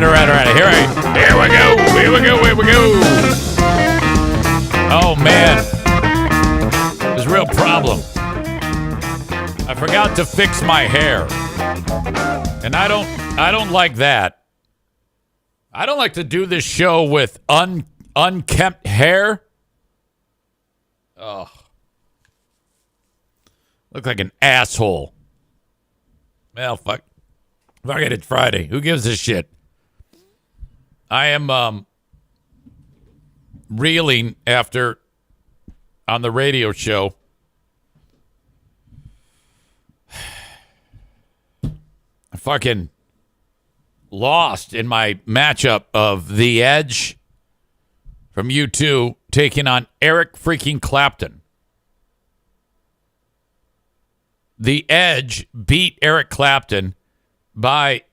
Here we go. Oh, man. There's a real problem. I forgot to fix my hair. And I don't like that. I don't like to do this show with unkempt hair. Oh. Look like an asshole. Well, fuck it, it's Friday. Who gives a shit? I am reeling after on the radio show. I fucking lost in my matchup of The Edge from U2 taking on Eric freaking Clapton. The Edge beat Eric Clapton by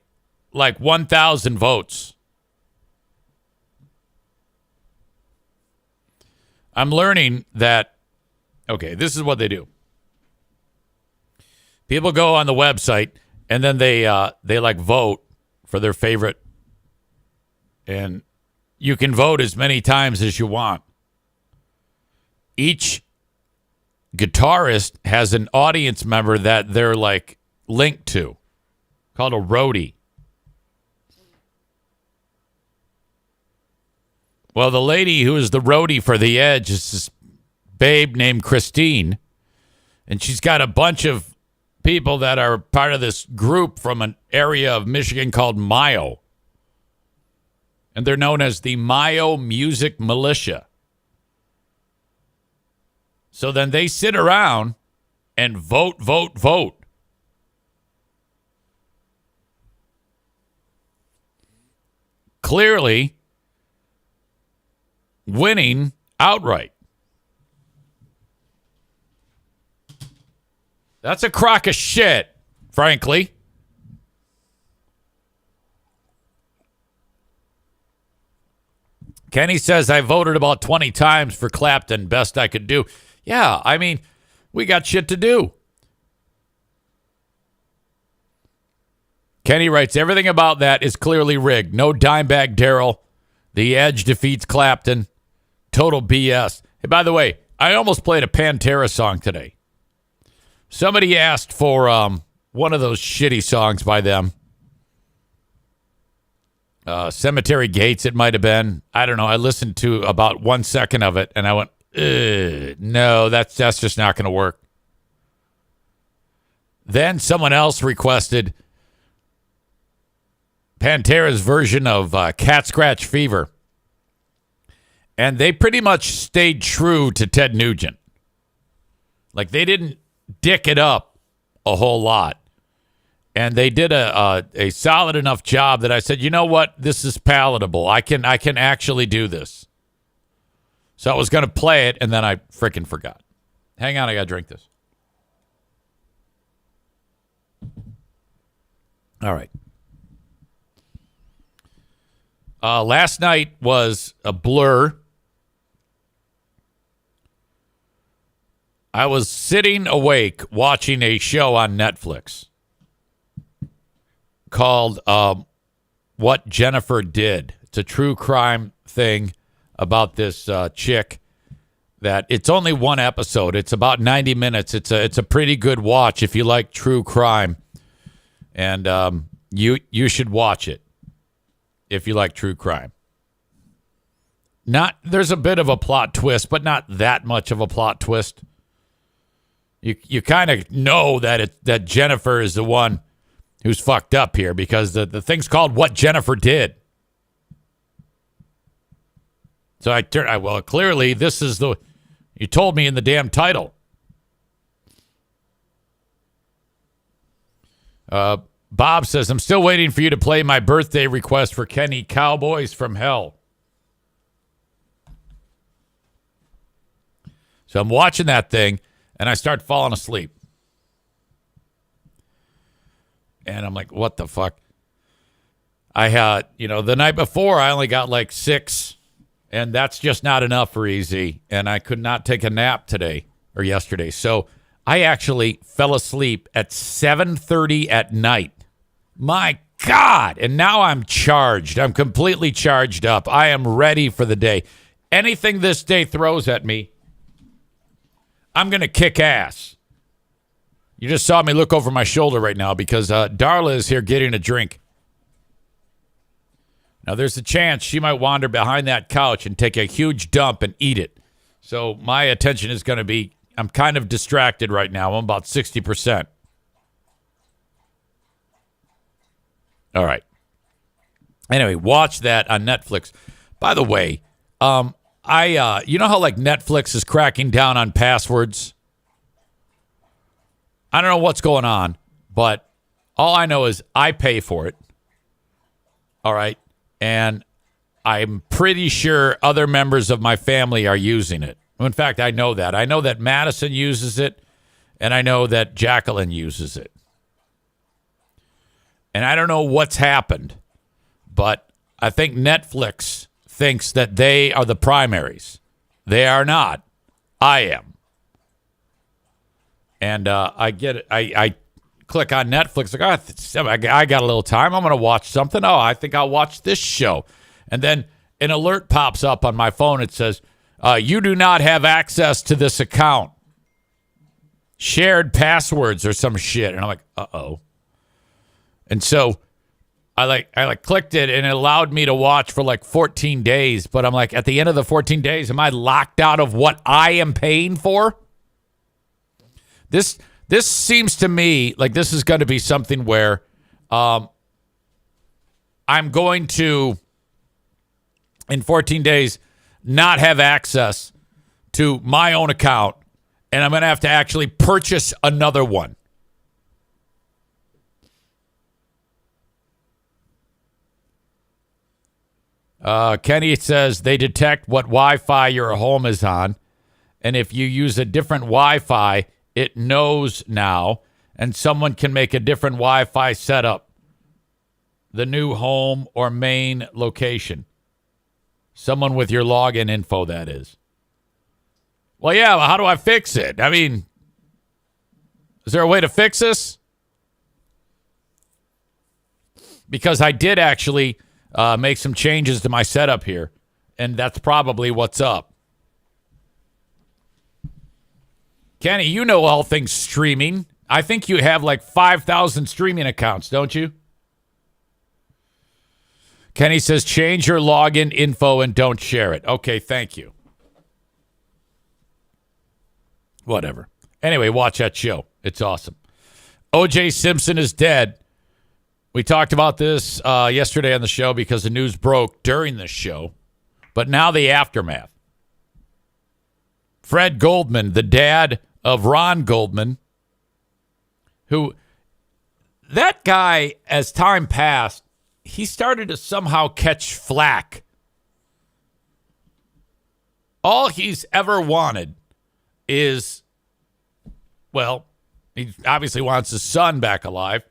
like 1,000 votes. I'm learning that, okay, this is what they do. People go on the website and then they like vote for their favorite. And you can vote as many times as you want. Each guitarist has an audience member that they're like linked to, called a roadie. Well, the lady who is the roadie for The Edge is this babe named Christine, and she's got a bunch of people that are part of this group from an area of Michigan called Mayo, and they're known as the Mayo Music Militia. So then they sit around and vote. Clearly winning outright. That's a crock of shit, frankly. Kenny says, I voted about 20 times for Clapton, best I could do. Yeah, I mean, we got shit to do. Kenny writes, everything about that is clearly rigged. No Dimebag Darrell. The Edge defeats Clapton. Total BS. Hey, by the way, I almost played a Pantera song today. Somebody asked for one of those shitty songs by them. Cemetery Gates, it might have been. I don't know. I listened to about 1 second of it, and I went, no, that's just not going to work. Then someone else requested Pantera's version of Cat Scratch Fever. And they pretty much stayed true to Ted Nugent. Like, they didn't dick it up a whole lot. And they did a solid enough job that I said, you know what? This is palatable. I can actually do this. So I was going to play it, and then I freaking forgot. Hang on, I got to drink this. All right. Last night was a blur. I was sitting awake watching a show on Netflix called What Jennifer Did. It's a true crime thing about this chick that it's only one episode. It's about 90 minutes. It's a pretty good watch if you like true crime. And you should watch it if you like true crime. There's a bit of a plot twist, but not that much of a plot twist. You kind of know that Jennifer is the one who's fucked up here because the thing's called What Jennifer Did. So well, clearly this is you told me in the damn title. Bob says, I'm still waiting for you to play my birthday request for Kenny, Cowboys from Hell. So I'm watching that thing, and I start falling asleep. And I'm like, what the fuck? I had, the night before, I only got like 6, and that's just not enough for easy. And I could not take a nap today or yesterday. So I actually fell asleep at 7:30 at night. My God. And now I'm charged. I'm completely charged up. I am ready for the day. Anything this day throws at me, I'm going to kick ass. You just saw me look over my shoulder right now because Darla is here getting a drink. Now, there's a chance she might wander behind that couch and take a huge dump and eat it. So my attention is going to be, I'm kind of distracted right now. I'm about 60%. All right. Anyway, watch that on Netflix. By the way, you know how like Netflix is cracking down on passwords? I don't know what's going on, but all I know is I pay for it. All right. And I'm pretty sure other members of my family are using it. In fact, I know that. I know that Madison uses it, and I know that Jacqueline uses it. And I don't know what's happened, but I think Netflix thinks that they are the primaries. They are not. I am. And I get it. I click on Netflix. Like, I got a little time. I'm going to watch something. Oh, I think I'll watch this show. And then an alert pops up on my phone. It says, you do not have access to this account. Shared passwords or some shit. And I'm like, uh-oh. And so I clicked it, and it allowed me to watch for like 14 days. But I'm like, at the end of the 14 days, am I locked out of what I am paying for? This seems to me like this is going to be something where I'm going to, in 14 days, not have access to my own account, and I'm going to have to actually purchase another one. Kenny says they detect what Wi-Fi your home is on, and if you use a different Wi-Fi, it knows now, and someone can make a different Wi-Fi setup. The new home or main location. Someone with your login info, that is. Well, yeah, how do I fix it? I mean, is there a way to fix this? Because I did actually make some changes to my setup here, and that's probably what's up. Kenny, you know all things streaming. I think you have like 5,000 streaming accounts, don't you? Kenny says, change your login info and don't share it. Okay, thank you. Whatever. Anyway, watch that show. It's awesome. O.J. Simpson is dead. We talked about this yesterday on the show because the news broke during the show. But now the aftermath. Fred Goldman, the dad of Ron Goldman, who, that guy, as time passed, he started to somehow catch flack. All he's ever wanted is, well, he obviously wants his son back alive.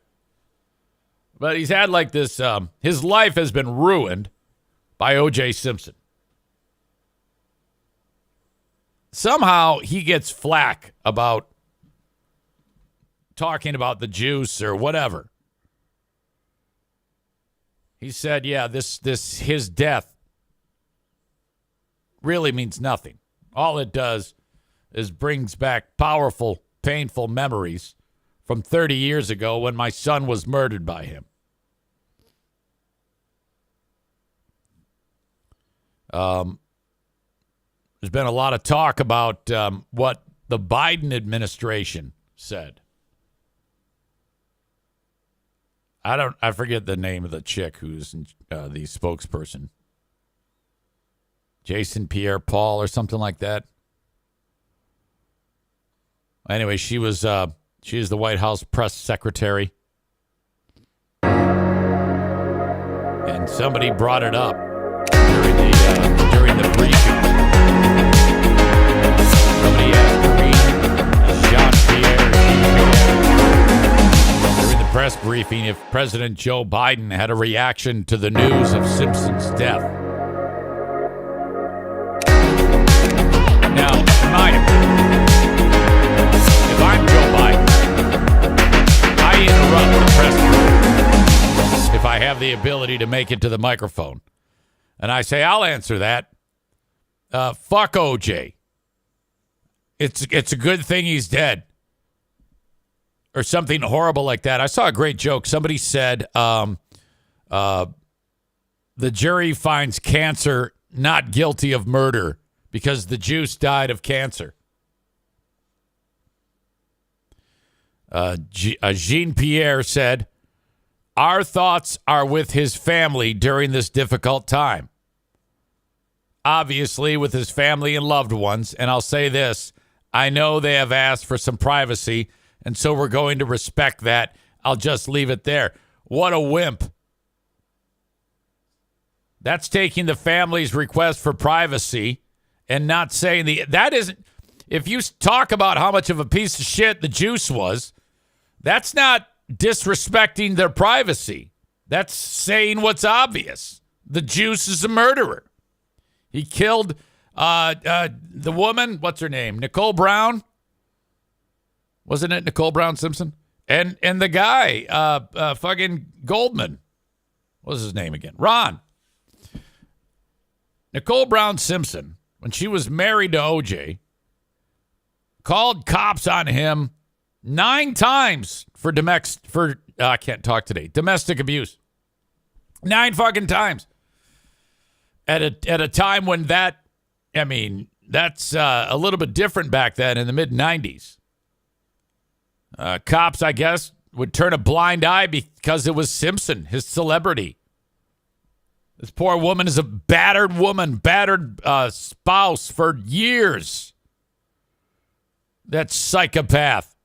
But he's had like this, his life has been ruined by O.J. Simpson. Somehow he gets flack about talking about the juice or whatever. He said, yeah, his death really means nothing. All it does is brings back powerful, painful memories from 30 years ago when my son was murdered by him. There's been a lot of talk about what the Biden administration said. I forget the name of the chick who's the spokesperson. Jason Pierre-Paul or something like that. Anyway, she is the White House press secretary. And somebody brought it up during the briefing. Somebody asked Jean-Pierre during the press briefing if President Joe Biden had a reaction to the news of Simpson's death. Now, in my opinion, if I'm Joe Biden, I interrupt the press briefing. If I have the ability to make it to the microphone. And I say, I'll answer that. Fuck OJ. It's a good thing he's dead. Or something horrible like that. I saw a great joke. Somebody said the jury finds cancer not guilty of murder because the juice died of cancer. Jean-Pierre said, our thoughts are with his family during this difficult time. Obviously, with his family and loved ones. And I'll say this, I know they have asked for some privacy, and so we're going to respect that. I'll just leave it there. What a wimp. That's taking the family's request for privacy and not saying that isn't, if you talk about how much of a piece of shit the juice was, that's not disrespecting their privacy. That's saying what's obvious. The juice is a murderer. He killed the woman, what's her name? Nicole Brown? Wasn't it Nicole Brown Simpson? And the guy, fucking Goldman. What was his name again? Ron. Nicole Brown Simpson, when she was married to OJ, called cops on him 9 times for I can't talk today. Domestic abuse. 9 fucking times. At a time when that's a little bit different back then in the mid-90s. Cops, I guess, would turn a blind eye because it was Simpson, his celebrity. This poor woman is a battered spouse for years. That psychopath.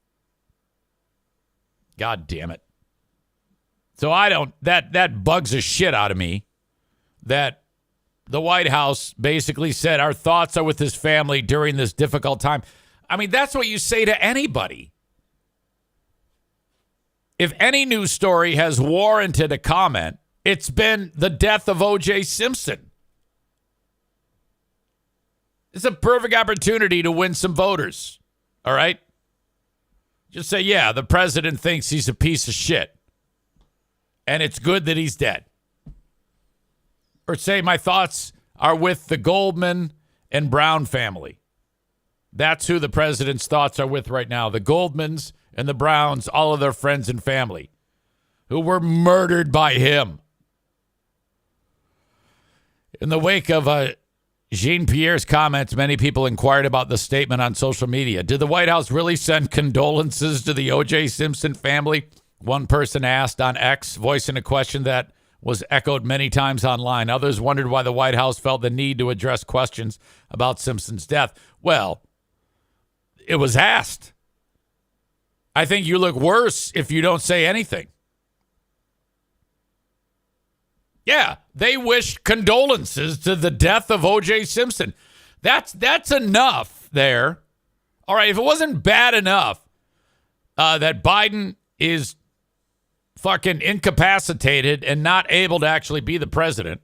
God damn it. So that bugs the shit out of me that the White House basically said our thoughts are with his family during this difficult time. I mean, that's what you say to anybody. If any news story has warranted a comment, it's been the death of O.J. Simpson. It's a perfect opportunity to win some voters. All right? Just say, yeah, the president thinks he's a piece of shit. And it's good that he's dead. Or say my thoughts are with the Goldman and Brown family. That's who the president's thoughts are with right now. The Goldmans and the Browns, all of their friends and family who were murdered by him. In the wake of Jean-Pierre's comments, many people inquired about the statement on social media. Did the White House really send condolences to the O.J. Simpson family? One person asked on X, voicing a question that was echoed many times online. Others wondered why the White House felt the need to address questions about Simpson's death. Well, it was asked. I think you look worse if you don't say anything. Yeah, they wish condolences to the death of O.J. Simpson. That's enough there. All right, if it wasn't bad enough that Biden is fucking incapacitated and not able to actually be the president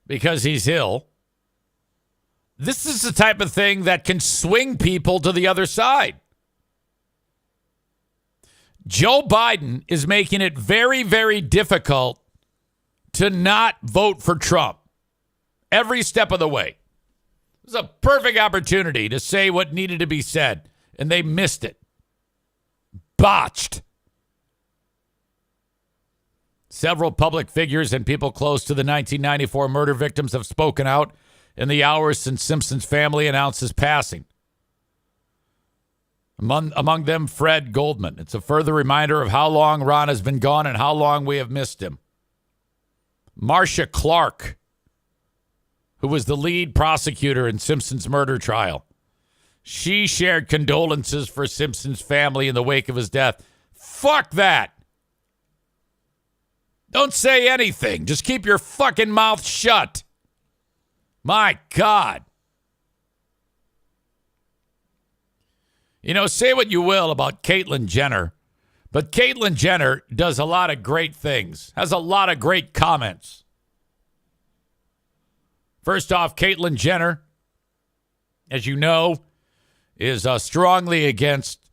because he's ill, this is the type of thing that can swing people to the other side. Joe Biden is making it very, very difficult to not vote for Trump every step of the way. It was a perfect opportunity to say what needed to be said, and they missed it. Botched. Several public figures and people close to the 1994 murder victims have spoken out in the hours since Simpson's family announced his passing. Among them, Fred Goldman. It's a further reminder of how long Ron has been gone and how long we have missed him. Marcia Clark, who was the lead prosecutor in Simpson's murder trial. She shared condolences for Simpson's family in the wake of his death. Fuck that. Don't say anything. Just keep your fucking mouth shut. My God. You know, say what you will about Caitlyn Jenner, but Caitlyn Jenner does a lot of great things, has a lot of great comments. First off, Caitlyn Jenner, as you know, is strongly against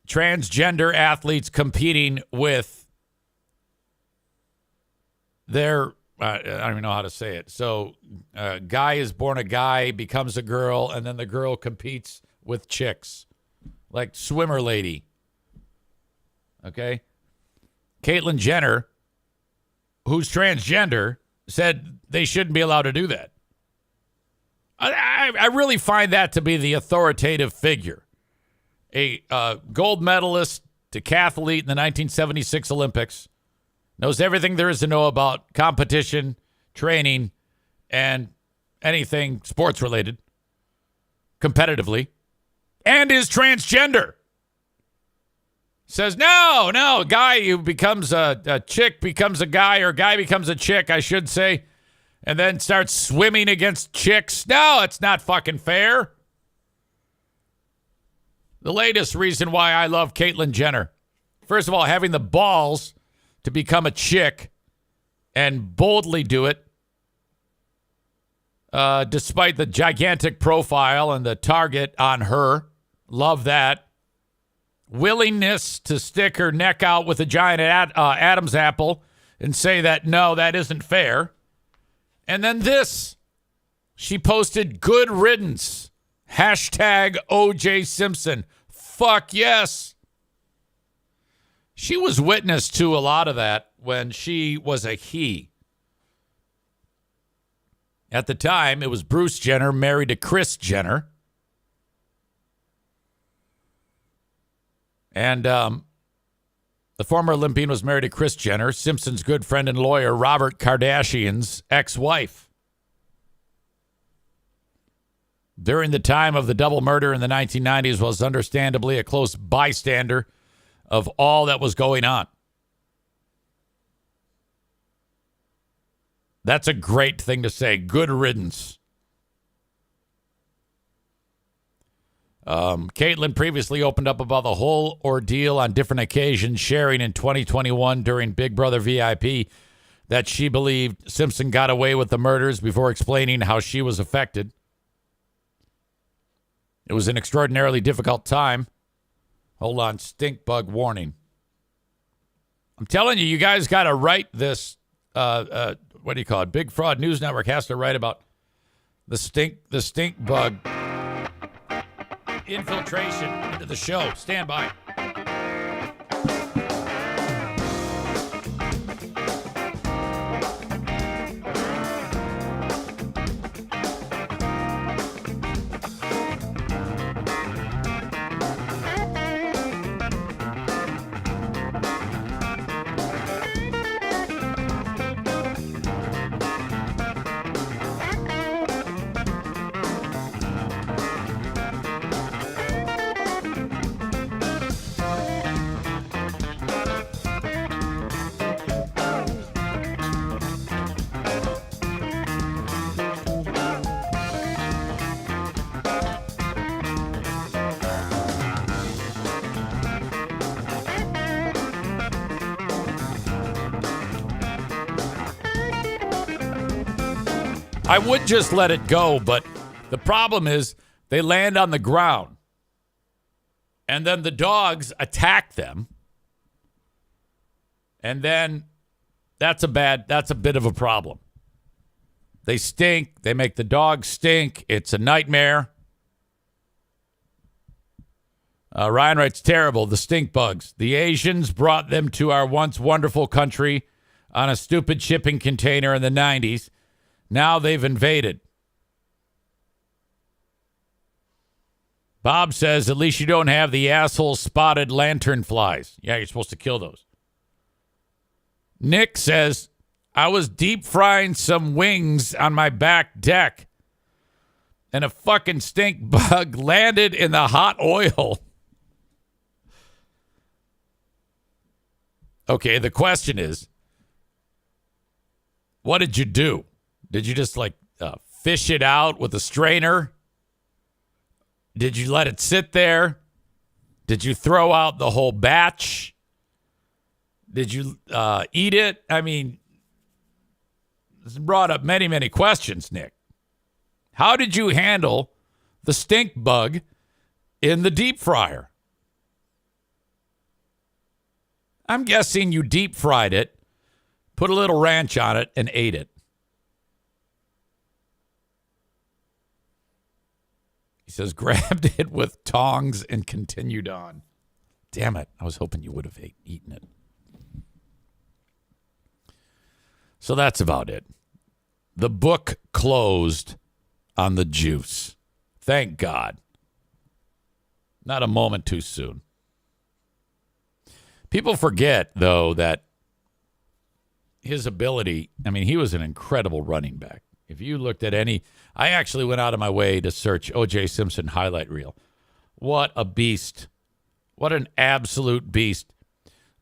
transgender athletes competing with they're, I don't even know how to say it. So a guy is born a guy, becomes a girl, and then the girl competes with chicks. Like swimmer lady. Okay? Caitlyn Jenner, who's transgender, said they shouldn't be allowed to do that. I really find that to be the authoritative figure. A gold medalist, decathlete in the 1976 Olympics, knows everything there is to know about competition, training, and anything sports related, competitively, and is transgender. Says, no, a guy who becomes a chick becomes a guy, or a guy becomes a chick, I should say, and then starts swimming against chicks. No, it's not fucking fair. The latest reason why I love Caitlyn Jenner. First of all, having the balls to become a chick and boldly do it, despite the gigantic profile and the target on her. Love that. Willingness to stick her neck out with a giant Adam's apple and say that, no, that isn't fair. And then this. She posted good riddance. Hashtag OJ Simpson. Fuck yes. She was witness to a lot of that when she was a he. At the time, it was Bruce Jenner married to Kris Jenner. And the former Olympian was married to Kris Jenner, Simpson's good friend and lawyer, Robert Kardashian's ex-wife. During the time of the double murder in the 1990s, was understandably a close bystander of all that was going on. That's a great thing to say. Good riddance. Caitlyn previously opened up about the whole ordeal on different occasions, sharing in 2021 during Big Brother VIP that she believed Simpson got away with the murders before explaining how she was affected. It was an extraordinarily difficult time. Hold on, stink bug warning. I'm telling you, you guys got to write this. What do you call it? Big Fraud News Network has to write about the stink bug infiltration into the show. Stand by. I would just let it go, but the problem is they land on the ground and then the dogs attack them. And then that's a bit of a problem. They stink. They make the dogs stink. It's a nightmare. Ryan writes, terrible, the stink bugs. The Asians brought them to our once wonderful country on a stupid shipping container in the 90s. Now they've invaded. Bob says, at least you don't have the asshole spotted lantern flies. Yeah, you're supposed to kill those. Nick says, I was deep frying some wings on my back deck and a fucking stink bug landed in the hot oil. Okay, the question is, what did you do? Did you just fish it out with a strainer? Did you let it sit there? Did you throw out the whole batch? Did you eat it? I mean, this brought up many, many questions, Nick. How did you handle the stink bug in the deep fryer? I'm guessing you deep fried it put a little ranch on it, and ate it. He says, grabbed it with tongs and continued on. Damn it. I was hoping you would have eaten it. So that's about it. The book closed on the juice. Thank God. Not a moment too soon. People forget, though, that his ability, I mean, he was an incredible running back. If you looked at any, I actually went out of my way to search O.J. Simpson highlight reel. What a beast. What an absolute beast.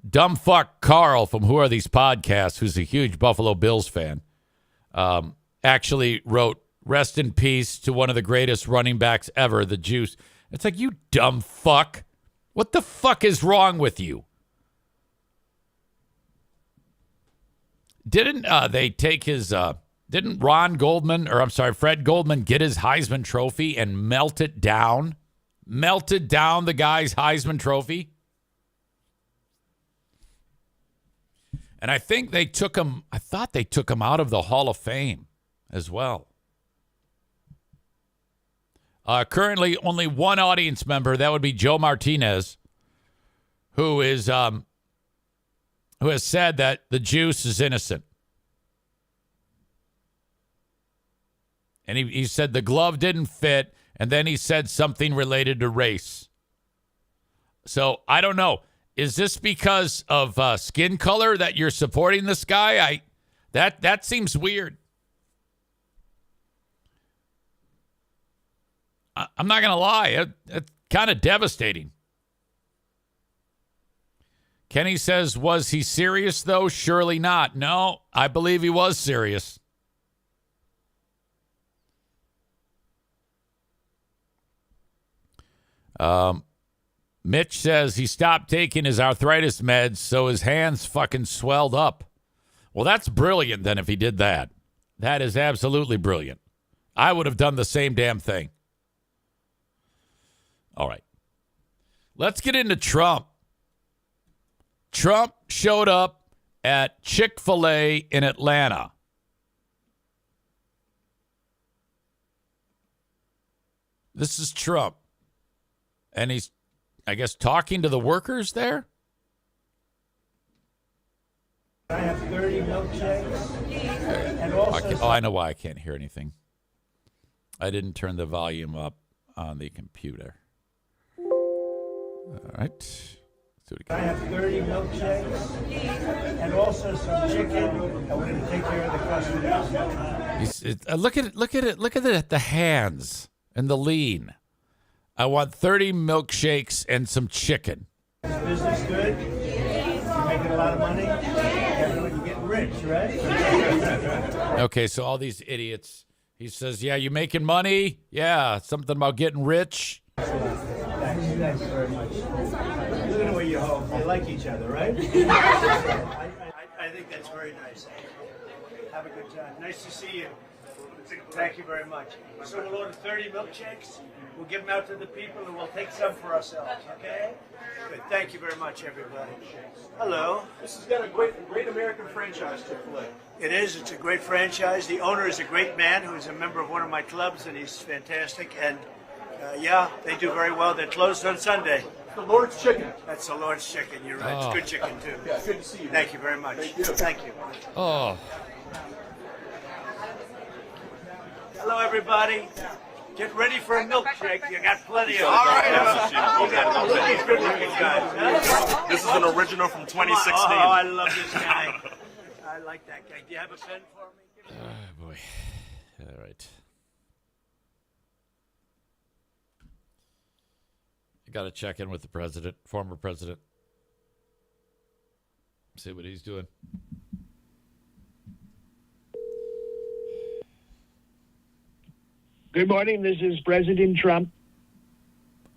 Dumb fuck Carl from Who Are These Podcasts, who's a huge Buffalo Bills fan, actually wrote, rest in peace to one of the greatest running backs ever, the Juice. It's like, you dumb fuck. What the fuck is wrong with you? Didn't they take his, didn't Fred Goldman get his Heisman Trophy and melt it down? Melted down the guy's Heisman Trophy? And I think they took him, I thought they took him out of the Hall of Fame as well. Currently, only one audience member, that would be Joe Martinez, who has said that the Juice is innocent. And he said the glove didn't fit, and then he said something related to race. So, I don't know. Is this because of skin color that you're supporting this guy? That seems weird. I'm not going to lie. It's kind of devastating. Kenny says, was he serious, though? Surely not. No, I believe he was serious. Mitch says he stopped taking his arthritis meds, so his hands fucking swelled up. Well, that's brilliant, then, if he did that. That is absolutely brilliant. I would have done the same damn thing. All right. Let's get into Trump. Trump showed up at Chick-fil-A in Atlanta. This is Trump. And he's, I guess, talking to the workers there? I have 30 milkshakes. And also I know why I can't hear anything. I didn't turn the volume up on the computer. All right. I have 30 milkshakes and also some chicken. And we're going to take care of the customers. Look at it. Look at it. The hands and the lean. I want 30 milkshakes and some chicken. Is business good? You're making a lot of money? You're getting rich, right? Okay, so all these idiots. He says, yeah, you making money? Yeah, something about getting rich. Thanks very much. Look at the way you hope. You like each other, right? I think that's very nice. Have a good time. Nice to see you. Thank you very much. So we'll order 30 milkshakes. We'll give them out to the people, and we'll take some for ourselves, okay? Good. Thank you very much, everybody. Hello. This has got a great American franchise, Chick-fil-A. It is. It's a great franchise. The owner is a great man who is a member of one of my clubs, and he's fantastic. And, yeah, they do very well. They're closed on Sunday. The Lord's Chicken. That's the Lord's Chicken. You're right. It's good chicken, too. Yeah, good to see you. Thank you very much. Thank you. Thank you. Oh. Hello, everybody. Get ready for a milkshake. You got plenty of them. All right. You got look at these good-looking guys. Huh? This is an original from 2016. Oh, I love this guy. I like that guy. Do you have a pen for me? Oh, boy. All right. I got to check in with the president, former president. See what he's doing. Good morning. This is President Trump.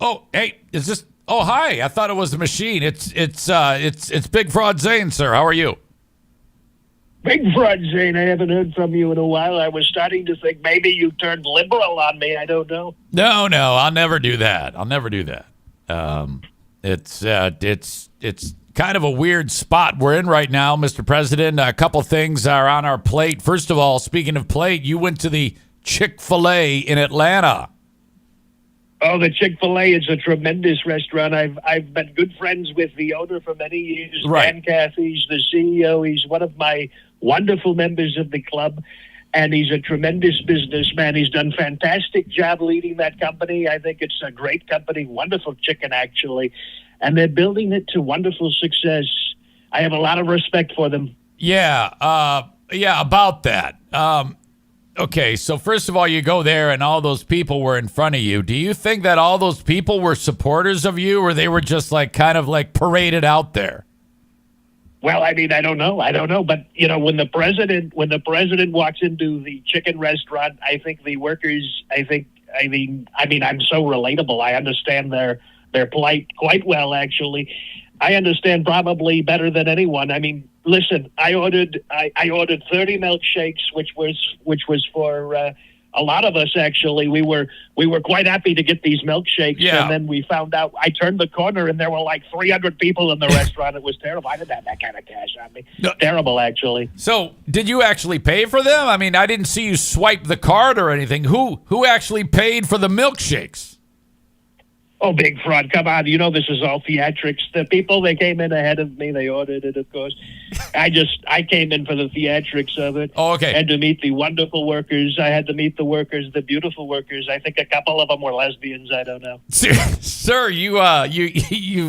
Oh, hey, is this? Oh, hi. I thought it was the machine. It's Big Fraud Zane, sir. How are you? Big Fraud Zane, I haven't heard from you in a while. I was starting to think maybe you turned liberal on me. I don't know. No, I'll never do that. It's kind of a weird spot we're in right now, Mr. President. A couple things are on our plate. First of all, speaking of plate, you went to the Chick-fil-A in Atlanta. Oh, the Chick-fil-A is a tremendous restaurant. I've been good friends with the owner for many years. Right. Dan Cathy's the CEO. He's one of my wonderful members of the club, and he's a tremendous businessman. He's done a fantastic job leading that company. I think it's a great company, wonderful chicken, actually, and they're building it to wonderful success. I have a lot of respect for them. Yeah, about that. Okay, so first of all, you go there and all those people were in front of you. Do you think that all those people were supporters of you, or they were just kind of paraded out there? Well, I mean, I don't know, but when the president walks into the chicken restaurant, I think the workers, I'm so relatable. I understand their plight quite well, actually. I understand probably better than anyone. I mean, listen, I ordered 30 milkshakes, which was for a lot of us, actually. We were quite happy to get these milkshakes, and then we found out. I turned the corner, and there were 300 people in the restaurant. It was terrible. I didn't have that kind of cash on me. No. Terrible, actually. So, did you actually pay for them? I mean, I didn't see you swipe the card or anything. Who actually paid for the milkshakes? Oh, big fraud. Come on. This is all theatrics. The people, they came in ahead of me. They ordered it, of course. I came in for the theatrics of it. Oh, okay. And to meet the wonderful workers. I had to meet the workers, the beautiful workers. I think a couple of them were lesbians. I don't know. Sir, you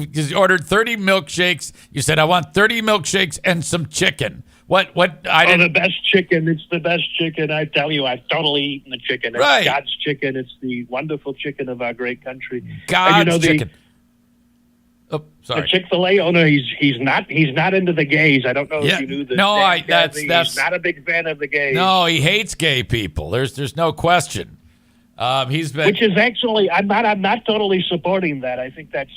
just ordered 30 milkshakes. You said, I want 30 milkshakes and some chicken. What? The best chicken. It's the best chicken. I tell you, I've totally eaten the chicken. It's right. God's chicken. It's the wonderful chicken of our great country. God's chicken. Oh, sorry. The Chick-fil-A owner, he's not into the gays. I don't know if you knew this. No, he's not a big fan of the gays. No, he hates gay people. There's no question. He's been, which is actually, I'm not totally supporting that. I think that's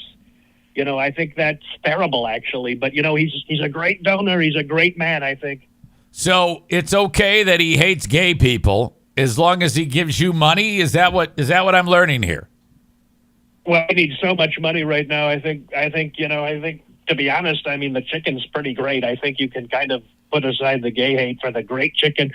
terrible, actually. But he's a great donor. He's a great man, I think. So it's okay that he hates gay people as long as he gives you money. Is that what I'm learning here? Well, I need so much money right now. I think to be honest, I mean, the chicken's pretty great. I think you can kind of put aside the gay hate for the great chicken.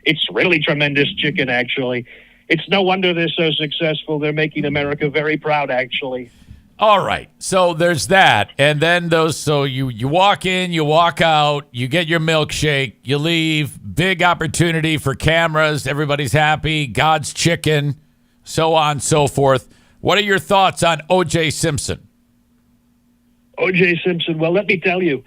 It's really tremendous chicken, actually. It's no wonder they're so successful. They're making America very proud, actually. All right. So there's that. And then so you walk in, you walk out, you get your milkshake, you leave. Big opportunity for cameras. Everybody's happy. God's chicken, so on and so forth. What are your thoughts on O.J. Simpson? O.J. Simpson, well, let me tell you,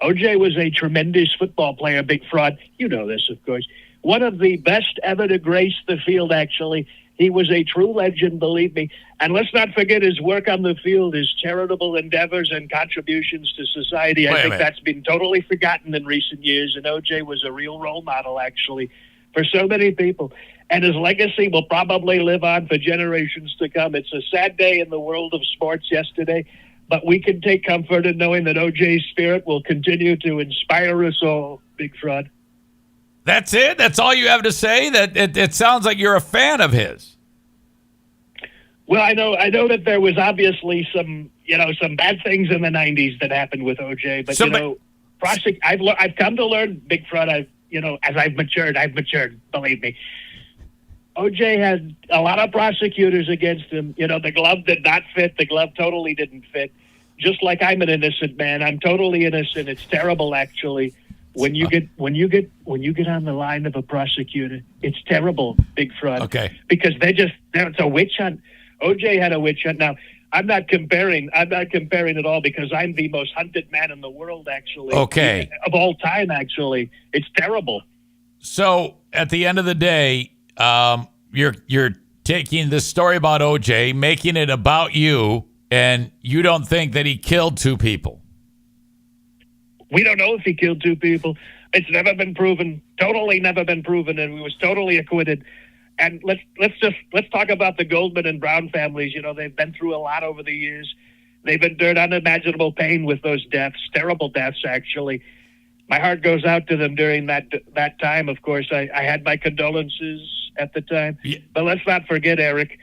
O.J. was a tremendous football player, big fraud. You know this, of course. One of the best ever to grace the field, actually. He was a true legend, believe me. And let's not forget his work on the field, his charitable endeavors and contributions to society. I think that's been totally forgotten in recent years. And O.J. was a real role model, actually, for so many people. And his legacy will probably live on for generations to come. It's a sad day in the world of sports yesterday, but we can take comfort in knowing that O.J.'s spirit will continue to inspire us all, big fraud. That's it? That's all you have to say? That it sounds like you're a fan of his. Well, I know that there was obviously some bad things in the 90s that happened with O.J., but I've come to learn, big fraud, as I've matured, believe me. O.J. had a lot of prosecutors against him. The glove did not fit. The glove totally didn't fit. Just like I'm an innocent man. I'm totally innocent. It's terrible, actually. When you get on the line of a prosecutor, it's terrible, big fraud. Okay. Because it's a witch hunt. O.J. had a witch hunt. Now, I'm not comparing at all because I'm the most hunted man in the world, actually. Okay. Of all time, actually. It's terrible. So at the end of the day, you're taking this story about O.J., making it about you, and you don't think that he killed two people. We don't know if he killed two people. It's never been proven. Totally never been proven, and he was totally acquitted. And let's talk about the Goldman and Brown families. They've been through a lot over the years. They've endured unimaginable pain with those deaths, terrible deaths, actually. My heart goes out to them during that time. Of course, I had my condolences at the time. Yeah. But let's not forget, Eric,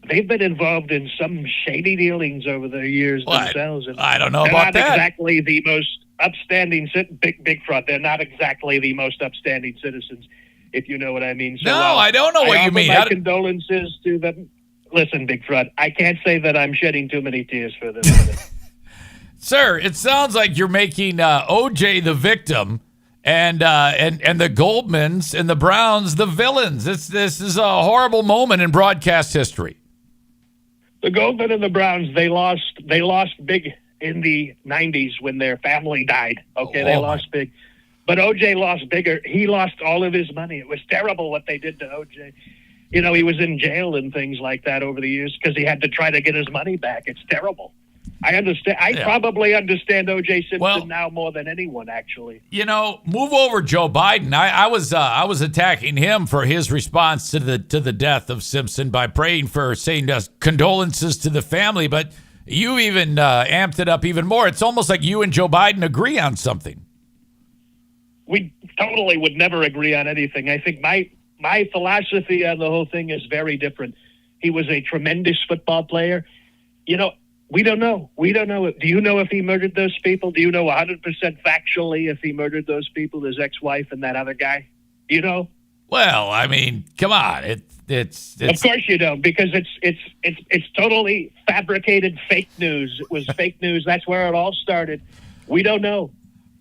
they've been involved in some shady dealings over the years Well, themselves. And I don't know they're about not that. exactly the most upstanding big fraud. They're not exactly the most upstanding citizens, if you know what I mean. So, No, I don't know what you offer mean. My condolences to them. Listen, Big Fraud, I can't say that I'm shedding too many tears for them. Sir, it sounds like you're making OJ the victim and the Goldmans and the Browns the villains. This is a horrible moment in broadcast history. The Goldman and the Browns, they lost big in the 90s when their family died. Okay, they lost big. But OJ lost bigger. He lost all of his money. It was terrible what they did to OJ. You know, he was in jail and things like that over the years because he had to try to get his money back. It's terrible. I understand. I probably understand O.J. Simpson now more than anyone, actually. You know, move over Joe Biden. I was attacking him for his response to the death of Simpson by saying condolences to the family, but you even amped it up even more. It's almost like you and Joe Biden agree on something. We totally would never agree on anything. I think my philosophy on the whole thing is very different. He was a tremendous football player. You know, we don't know. We don't know. Do you know if he murdered those people? Do you know 100% factually if he murdered those people, his ex-wife and that other guy? Do you know? Well, I mean, come on. It's Of course you don't, because it's totally fabricated fake news. It was fake news. That's where it all started. We don't know.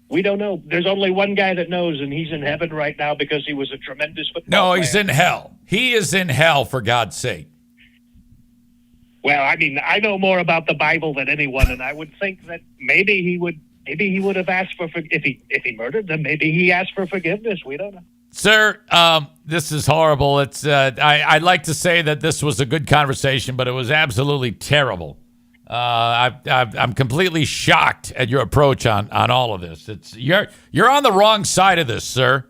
We don't know. There's only one guy that knows, and he's in heaven right now because he was a tremendous football player. he's in hell. He is in hell, for God's sake. Well, I mean, I know more about the Bible than anyone, and I would think that maybe he would have asked for if he murdered them. Maybe he asked for forgiveness. We don't know. Sir, this is horrible. It's I'd like to say that this was a good conversation, but it was absolutely terrible. I'm completely shocked at your approach on all of this. You're on the wrong side of this, sir.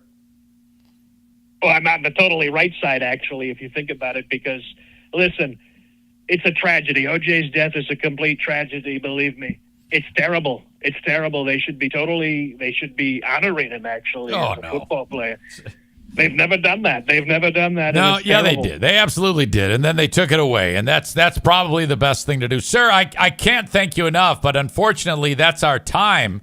Well, I'm on the totally right side, actually, if you think about it, because, listen, it's a tragedy. OJ's death is a complete tragedy, believe me. It's terrible. It's terrible. They should be honoring him, actually, as a football player. They've never done that. No, yeah, they did. They absolutely did. And then they took it away. And that's probably the best thing to do. Sir, I can't thank you enough, but unfortunately, that's our time.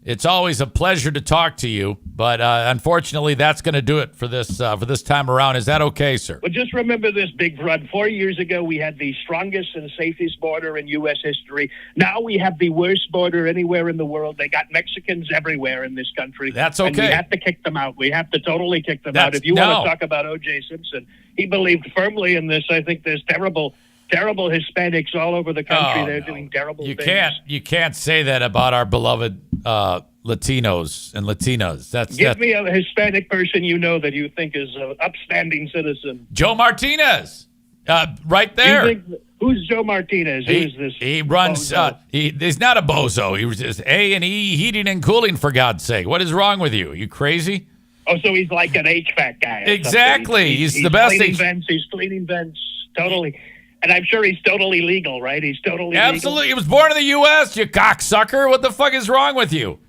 It's always a pleasure to talk to you, but unfortunately, that's going to do it for this time around. Is that okay, sir? Well, just remember this, Big Brud. 4 years ago, we had the strongest and safest border in U.S. history. Now we have the worst border anywhere in the world. They got Mexicans everywhere in this country. That's okay. And we have to kick them out. We have to totally kick them out. If you want to talk about O.J. Simpson, he believed firmly in this. I think there's terrible Hispanics all over the country. They're doing terrible things. You can't say that about our beloved Latinos and Latinas. Give me a Hispanic person you know that you think is an upstanding citizen. Joe Martinez, right there. Who's Joe Martinez? Who is this? He runs. He's not a bozo. He was just A&E Heating and Cooling, for God's sake. What is wrong with you? Are you crazy? Oh, so he's like an HVAC guy. Exactly. He's the best. He's cleaning vents. Totally. And I'm sure he's totally legal, right? He's totally absolutely. legal. He was born in the U.S., you cocksucker. What the fuck is wrong with you?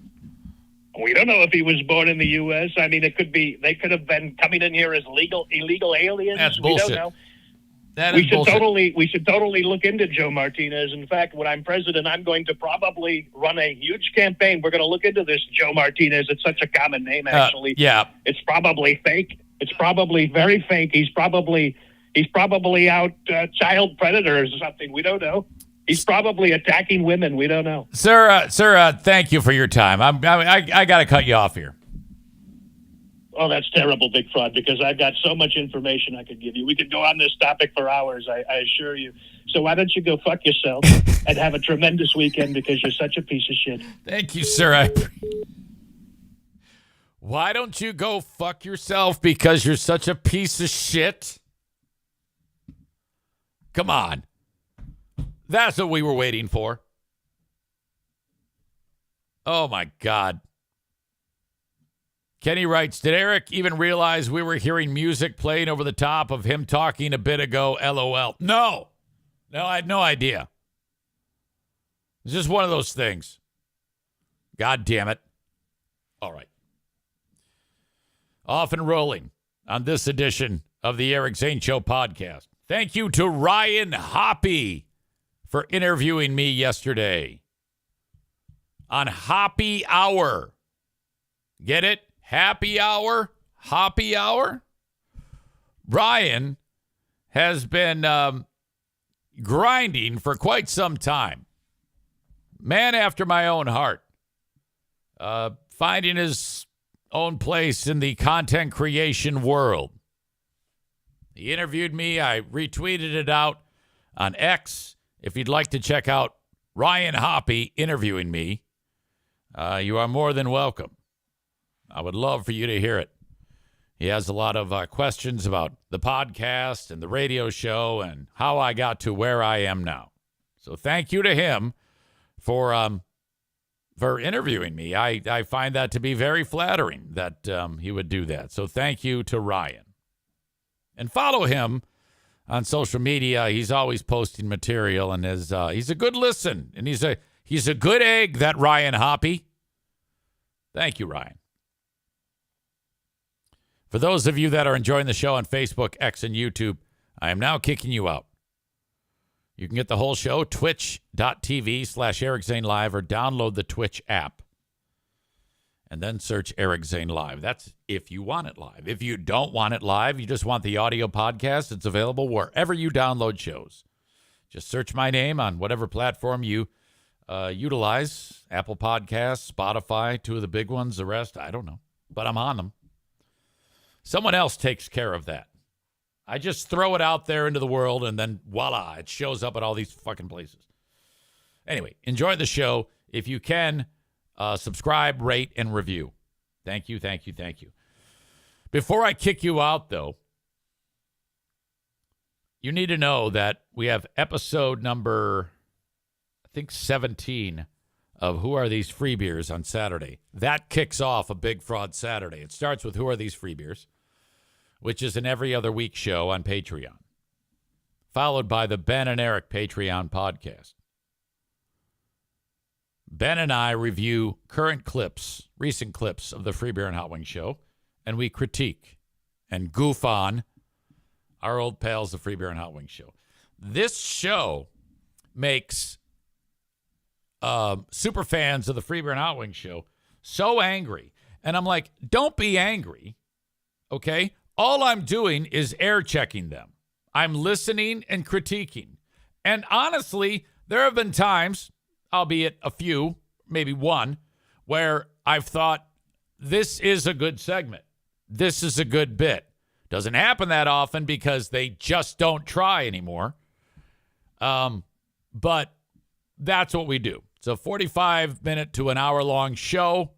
We don't know if he was born in the U.S. I mean, they could have been coming in here as illegal aliens. That's bullshit. We don't know. That is bullshit. We should totally look into Joe Martinez. In fact, when I'm president, I'm going to probably run a huge campaign. We're going to look into this Joe Martinez. It's such a common name, actually. Yeah. It's probably fake. It's probably very fake. He's probably out child predator or something. We don't know. He's probably attacking women. We don't know. Sir, thank you for your time. I got to cut you off here. Oh, that's terrible, Big Fraud, because I've got so much information I could give you. We could go on this topic for hours, I assure you. So why don't you go fuck yourself and have a tremendous weekend because you're such a piece of shit. Thank you, sir. Why don't you go fuck yourself because you're such a piece of shit? Come on. That's what we were waiting for. Oh, my God. Kenny writes, did Eric even realize we were hearing music playing over the top of him talking a bit ago? LOL. No, I had no idea. It's just one of those things. God damn it. All right. Off and rolling on this edition of the Eric Zane Show podcast. Thank you to Ryan Hoppy for interviewing me yesterday on Hoppy Hour. Get it? Happy Hour? Hoppy Hour? Ryan has been grinding for quite some time. Man after my own heart. Finding his own place in the content creation world. He interviewed me. I retweeted it out on X. If you'd like to check out Ryan Hoppy interviewing me, you are more than welcome. I would love for you to hear it. He has a lot of questions about the podcast and the radio show and how I got to where I am now. So thank you to him for interviewing me. I find that to be very flattering that he would do that. So thank you to Ryan. And follow him on social media. He's always posting material, and he's a good listen. And he's a good egg, that Ryan Hoppy. Thank you, Ryan. For those of you that are enjoying the show on Facebook, X, and YouTube, I am now kicking you out. You can get the whole show, twitch.tv/Eric Zane Live, or download the Twitch app. And then search Eric Zane Live. That's if you want it live. If you don't want it live, you just want the audio podcast, it's available wherever you download shows. Just search my name on whatever platform you utilize. Apple Podcasts, Spotify, two of the big ones. The rest, I don't know. But I'm on them. Someone else takes care of that. I just throw it out there into the world, and then voila, it shows up at all these fucking places. Anyway, enjoy the show. If you can, subscribe, rate, and review. Thank you, thank you, thank you. Before I kick you out, though, you need to know that we have episode number, I think, 17 of Who Are These Free Beers on Saturday. That kicks off a Big Fraud Saturday. It starts with Who Are These Free Beers, which is an every other week show on Patreon, followed by the Ben and Eric Patreon podcast. Ben and I review current clips, recent clips of the Free Beer and Hot Wings show, and we critique and goof on our old pals, the Free Beer and Hot Wings show. This show makes super fans of the Free Beer and Hot Wings show so angry. And I'm like, don't be angry, okay? All I'm doing is air checking them. I'm listening and critiquing. And honestly, there have been times, albeit a few, maybe one, where I've thought, this is a good segment. This is a good bit. Doesn't happen that often because they just don't try anymore. But that's what we do. It's a 45-minute to an hour-long show.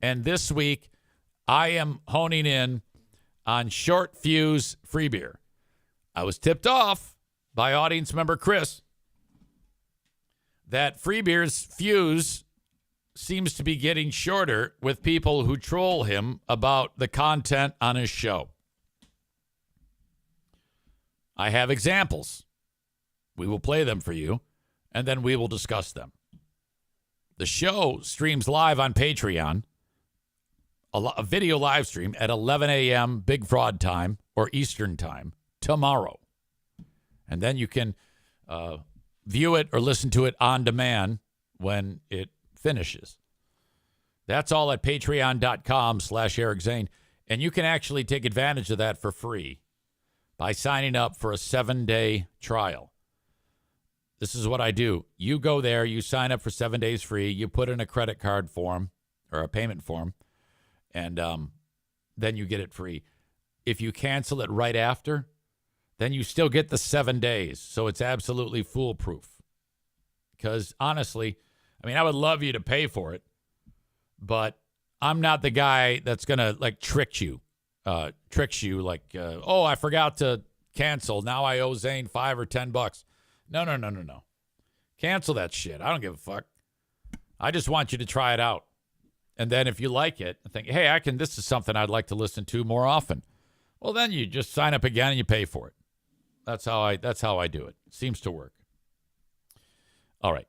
And this week, I am honing in on short fuse free beer. I was tipped off by audience member Chris that free beer's fuse seems to be getting shorter with people who troll him about the content on his show. I have examples. We will play them for you, and then we will discuss them. The show streams live on Patreon, a video live stream at 11 a.m. Big Fraud time or Eastern time tomorrow. And then you can view it or listen to it on demand when it finishes. That's all at patreon.com/Eric Zane. And you can actually take advantage of that for free by signing up for a 7-day trial. This is what I do. You go there, you sign up for 7 days free, you put in a credit card form or a payment form, and then you get it free. If you cancel it right after, then you still get the 7 days. So it's absolutely foolproof. Because honestly, I mean, I would love you to pay for it, but I'm not the guy that's going to like tricks you like, oh, I forgot to cancel. Now I owe Zane $5 or $10. No. Cancel that shit. I don't give a fuck. I just want you to try it out. And then if you like it, think, hey, this is something I'd like to listen to more often. Well, then you just sign up again and you pay for it. That's how I do it. Seems to work. All right.